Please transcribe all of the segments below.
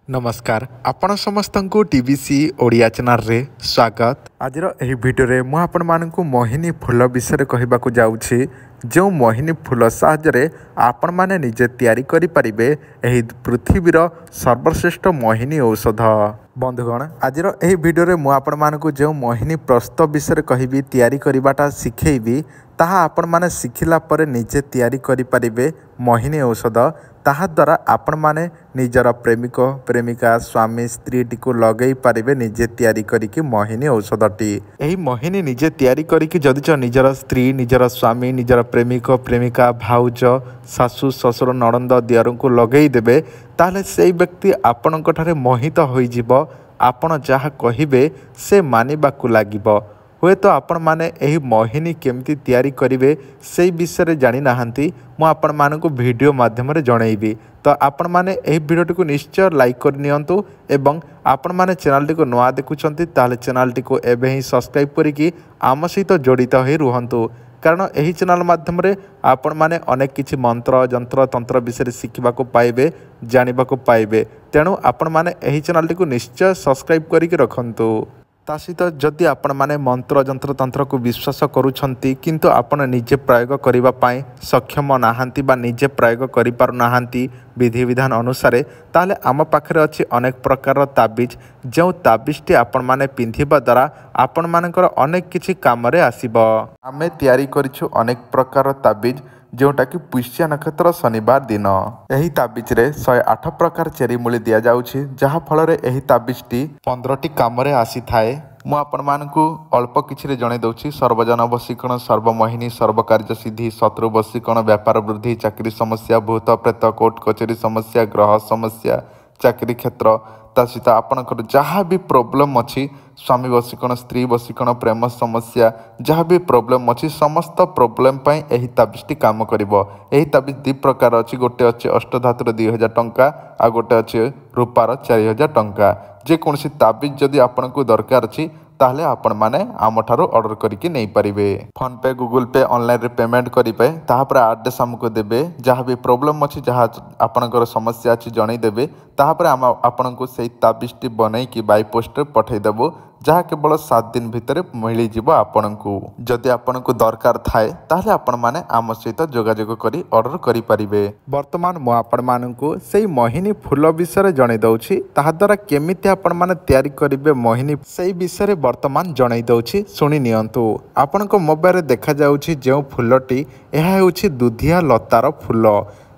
नमस्कार आपण समस्त को टीवीसी ओडिया चैनल रे स्वागत। आज एही वीडियो रे मु आपण मानकु मोहिनी फूल विषय कहबा को जाउछि। जो मोहिनी फूल साहाय्य आपण माने निजे तैयारी करि परिबे एही पृथ्वीर सर्वश्रेष्ठ मोहिनी औषध। बंधुगण आज एही वीडियो रे मु आपण मानकु जो मोहिनी प्रस्तुत विषय कहबी तैयारी करिबाटा सिखेइबी ताहा आपण माने सिखिला परे निजे तैयारी करि परिबे मोहिनी औषध। ताहा द्वारा आपण माने निजर प्रेमिक प्रेमिका स्वामी स्त्री टी को लगई पारिबे निजे तैयारी करिकि मोहिनी औषधटी। एही मोहिनी निजे तैयारी करिकि जदि निजर स्त्री निजर स्वामी निजर प्रेमिक प्रेमिका भाउज सासु ससुर नणंद दियर को लगई देबे ताहले सेई व्यक्ति आपणक ठारे मोहित होई जिवो। आपण जहा कहिबे से मानिबाकू लागिबो। हुए तो आपण माने एही मोहिनी केमती तैयारी करिवे से विषय जानी नाहंती मु आपण मानकु वीडियो माध्यम रे जणैबी। तो आपण माने एही वीडियो को निश्चय लाइक कर नियंतु एवं आपण माने चैनल को नवा देखुचंती ताले चैनल को एबे ही सब्सक्राइब करिकि आम सहित जड़ित होई रुहंतु। कारण एही चैनल माध्यम रे आपण माने अनेक किछि मंत्र जंत्र तंत्र विषय शिखिबा को पाइबे जानिबा को पाइबे। तेणु आपण माने एही चैनल को निश्चय सब्सक्राइब करिकि रखंतु। ता सहित जदि आपण माने मंत्र जंत्र तंत्र को विश्वास करूछंती किंतु आपण निजे प्रयोग करिबा पाए सक्षम नाहांती बा निजे प्रयोग करि पारु नाहांती विधि विधान अनुसार ताले आम पाखरे अछि अनेक प्रकार ताबिज जो ताबिजटी आपण माने पिंधिबा द्वारा आपण मानकर अनेक किछि काम रे आसीबो। आमे तयारी करिछु अनेक प्रकार ताबिज जोटा कि पुष्य नक्षत्र शनिवार दिन एही ताबिज रे 108 प्रकार चेरी मूली दिया जाउछि जहा फल रे एही ताबिजटी 15टी काम रे आसी थाए। मु आपण मानकु अल्प किछि रे जणे दउछि। सर्वजन वशीकरण सर्वमोहिनी सर्वकार्य सिद्धि शत्रु वशीकरण व्यापार वृद्धि चाकरी समस्या भूत प्रेत कोर्ट कचेरी समस्या ग्रह समस्या चाकरी क्षेत्र ता सहित आपणकर जहाँ भी प्रोब्लेम अच्छी स्वामी वशीकरण स्त्री वशीकरण प्रेम समस्या जहाँ भी प्रोब्लेम अच्छी समस्त प्रोब्लेम पाई एही ताबिजटी काम करिवो। एही ताबिज दि प्रकार अच्छी गोटे अच्छे अष्टधातुर 2000 टंका आ गोटे अच्छे रूपार 4000 टंका। जेकोसी ताबिज जदि आपनको दरकार अच्छी ताहले आपण माने आम ठारो ऑर्डर करके नहीं पारिबे। फोन पे गूगल पे ऑनलाइन रे पेमेंट करिबे ताहापर एड्रेस हमको देबे जहाँ भी प्रॉब्लम अछि जहाँ आपनकर समस्या अछि जणै देबे ताहापर हम आपनको सेही ताबिजटी बनै कि बाय पोस्ट रे पठै देबो जहाँ केवल 7 दिन भितर मिली जिवो आपनकु। जदि आपनकु दरकार थाए ताहले आपण माने आम सहित जोगाजोग करी ऑर्डर करि पारिबे। वर्तमान मु आपण मानकु सेही मोहिनी फूल विषय जणै दउछि ताहा द्वारा केमिति आपण माने तयारी करिवे मोहिनी सेही विषय वर्तमान जणै दउछि सुनि नियंतु। आपनको मोबाइल रे देखा जाउछि जे फूलटी एहा हेउछि दुधिया लतार फूल।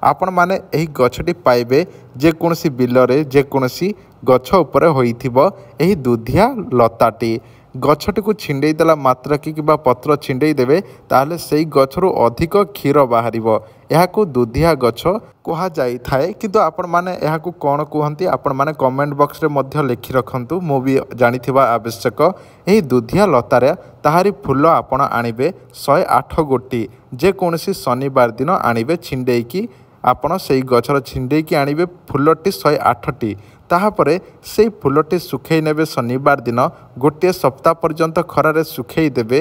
आपण माने एही गछटी पाइबे जे कोनसी बिलरे जे कोनसी गछ उपरे होइथिबो एही दुधिया लताटी। गछटी को छिंडई देला मात्र कि पत्र छिंडई देबे ताहले सेही गछरु अधिक क्षीर बाहरिबो। एहाकु दुधिया गछ कहा जाई थाए किंतु आपण माने एहाकु कोन कहंती आपण माने कमेंट बॉक्स रे मध्य लिखि रखंतु मु भी जानिथिबा आवश्यक। एही दुधिया लतारे ताहारी फूल आपण आनिबे 108 गोटी जे कोनसी शनिवार दिन आनिबे छिंडई की आपण सेही गछर छिंडई की आनिबे फूलटी 108टी। ताहापरे सेही फूलटी सुखेई नेबे शनिवार दिन गोटे सप्ताह पर्यंत खरारे सुखेई देबे।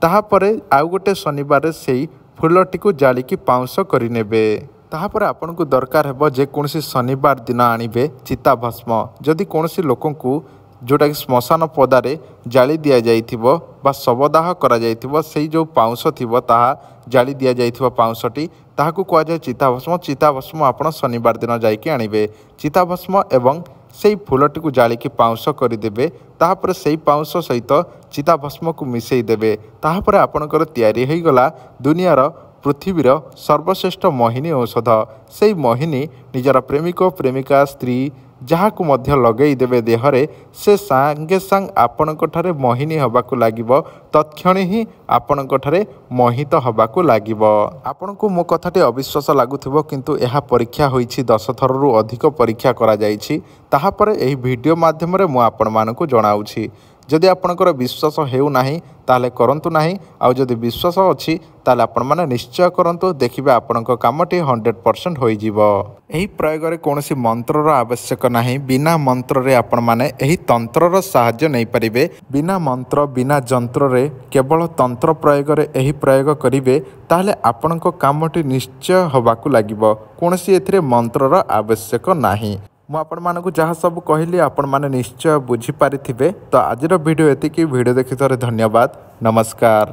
ताहापरे आउ गोटे शनिवार सेही फूलटी को जाली की पाउंस करि नेबे। ताहापरे आपनको दरकार हेबो जे कोनसी शनिवार दिन आनिबे चिता भस्म। जदि कोनसी लोकंकु जोटा कि श्मशान पदारे जाली दिया जाइथिबो बा शवदाह करा जाइथिबो सेही जो पाउंस थिबो ताहा जाली दिया जाइथिबो पाउंसटी ताहाकु कहा जाय चिताभस्म। चिताभस्म आपण शनिवार दिन जाइके आनिबे। चिताभस्म एवं सेही फूलटी को जाली की पाउंस करिदेबे। ताहापर सेही पाउंस सहित चिताभस्म को मिसई देबे। ताहापर आपणकर तयारी होई गला दुनियार पृथ्वीर सर्वश्रेष्ठ मोहिनी औषध। सेही मोहिनी निजर प्रेमिक प्रेमिका स्त्री जहाँ को मध्य लगई देवे देहरे से सांगे सांग आपणक ठारे मोहिनी हबाकू लागिबो तत्क्षण ही आपणक ठारे मोहित हबाकू लागिबो। आपणकू मो कथाटी अविश्वास लागुथिबो किंतु एहा परीक्षा होईछि 10 थररु अधिक परीक्षा करा जाईछि। ताहापरे एही वीडियो माध्यम रे मु आपण मानकू जणाउछि। जदि आपणकर विश्वास हेउ नाही ताले करंतु नाही आउ जदि विश्वास अछि ताले आपण माने निश्चय करंतु देखिबे आपणक कामटी 100% होई जिवो। एही प्रयोग रे कोनोसी मंत्रर आवश्यक नाही। बिना मंत्र रे आपण माने एही तंत्रर सहाय्य नै परिबे। बिना मंत्र बिना जंत्र रे केवल तंत्र प्रयोग रे एही प्रयोग करिवे ताले आपणक कामटी निश्चय होबाकू लागिबो। कोनोसी एथिरे मंत्रर आवश्यक नाही। ମୁଁ ଆପଣମାନଙ୍କୁ ଯାହା ସବୁ କହିଲି ଆପଣମାନେ ନିଶ୍ଚୟ ବୁଝିପାରିଥିବେ। ତ ଆଜିର ଭିଡ଼ିଓ ଏତିକି। ଭିଡ଼ିଓ ଦେଖିଥିବାରୁ ଧନ୍ୟବାଦ। ନମସ୍କାର।